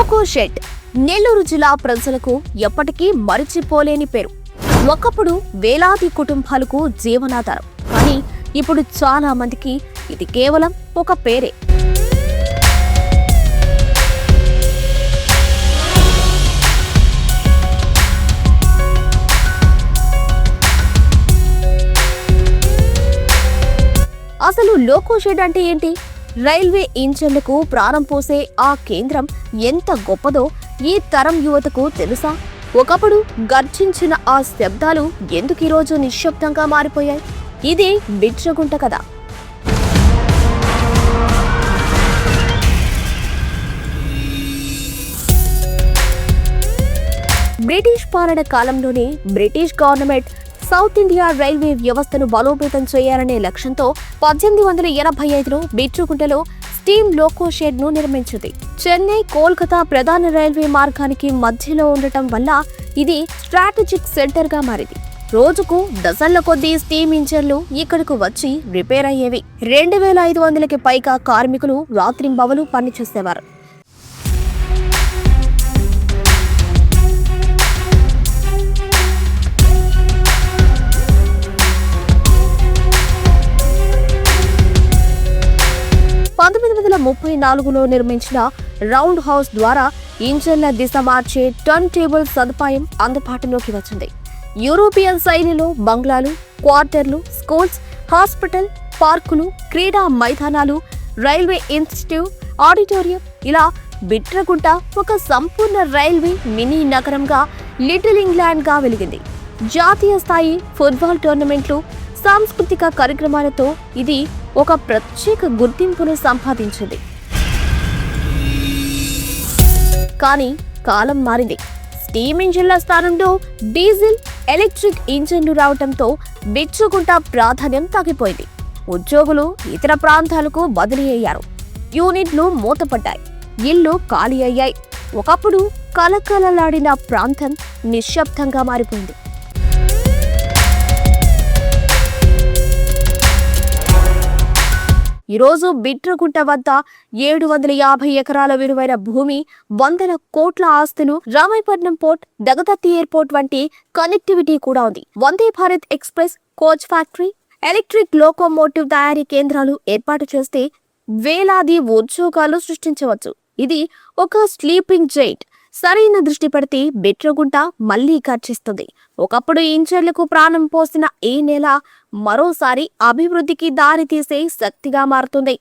Loco shed Nellore జిల్లా ప్రజలకు ఎప్పటికీ మరిచిపోలేని పేరు. ఒకప్పుడు వేలాది కుటుంబాలకు జీవనాధారం. కానీ ఇప్పుడు చాలా మందికి ఇది కేవలం ఒక పేరే. అసలు లోకో షెడ్ అంటే ఏంటి? రైల్వే ఇంజన్లకు ప్రాణం పోసే ఆ కేంద్రం ఎంత గొప్పదో ఈ తరం యువతకు తెలుసా? ఒకప్పుడు గర్జించిన ఆ శబ్దాలు ఎందుకు ఈరోజు నిశ్శబ్దంగా మారిపోయాయి? ఇదే బిట్రగుంట కథ. బ్రిటిష్ పాలన కాలంలోనే British government south India railway వ్యవస్థను బలోపేతం చేయాలనే లక్ష్యంతో 1885లో బిట్రగుంటలో స్టీమ్ లోకో షెడ్ ను నిర్మించింది. చెన్నై, కోల్కతా ప్రధాన రైల్వే మార్గానికి మధ్యలో ఉండటం వల్ల ఇది స్ట్రాటజిక్ సెంటర్ గా మారింది. రోజుకు డజన్ల కొద్దీ స్టీమ్ ఇంజన్లు ఇక్కడకు వచ్చి రిపేర్ అయ్యేవి. 2500కి పైగా కార్మికులు రాత్రింబవలు పనిచేసేవారు. లో నిర్మించిన రౌండ్ హౌస్ ద్వారా ఇంజన్ల దిశ మార్చే టర్న్ టేబుల్ సదుపాయం అందుబాటులోకి వచ్చింది. యూరోపియన్ శైలిలో బంగ్లాలు, క్వార్టర్లు, స్కూల్స్, హాస్పిటల్, పార్కులు, క్రీడా మైదానాలు, రైల్వే ఇన్స్టిట్యూట్, ఆడిటోరియం, ఇలా బిట్రగుంట ఒక సంపూర్ణ రైల్వే మినీ నగరంగా లిటిల్ ఇంగ్లాండ్ గా వెలిగింది. జాతీయ స్థాయి ఫుట్బాల్ టోర్నమెంట్లు, సాంస్కృతిక కార్యక్రమాలతో ఇది ఒక ప్రత్యేక గుర్తింపును సంపాదించింది. కానీ కాలం మారింది. స్టీమ్ ఇంజిన్ల స్థానంలో డీజిల్, ఎలక్ట్రిక్ ఇంజన్లు రావడంతో బిట్రగుంట ప్రాధాన్యం తగ్గిపోయింది. ఉద్యోగులు ఇతర ప్రాంతాలకు బదిలీ అయ్యారు. యూనిట్లు మూతపడ్డాయి. ఇళ్లు ఖాళీ అయ్యాయి. ఒకప్పుడు కలకలలాడిన ప్రాంతం నిశ్శబ్దంగా మారిపోయింది. ఈరోజు బిట్రగుంట వద్ద 750 ఎకరాల విలువైన భూమి, వందల కోట్ల ఆస్తులు, రామాయపట్నం పోర్ట్, దగదత్తి ఎయిర్పోర్ట్ వంటి కనెక్టివిటీ కూడా ఉంది. Vande Bharat express coach factory, electric locomotive తయారీ కేంద్రాలు ఏర్పాటు చేస్తే వేలాది ఉద్యోగాలు సృష్టించవచ్చు. ఇది ఒక స్లీపింగ్ జైంట్. సరైన దృష్టి పెడితే బిట్రగుంట మళ్లీ గర్జిస్తుంది. ఒకప్పుడు ఇంజన్లకు ప్రాణం పోసిన ఈ నేల మరోసారి అభివృద్ధికి దారి తీసే శక్తిగా మారుతుంది.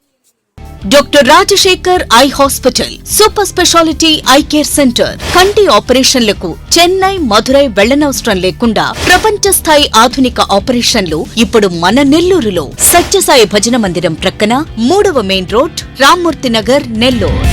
Doctor Rajasekhar eye hospital super speciality eye care centre. కంటి ఆపరేషన్లకు చెన్నై, మధురై వెళ్లనవసరం లేకుండా ప్రపంచ స్థాయి ఆధునిక ఆపరేషన్లు ఇప్పుడు మన నెల్లూరులో. సత్యసాయి భజన మందిరం ప్రక్కన 3వ మెయిన్ రోడ్, రామ్మూర్తి నగర్, నెల్లూరు.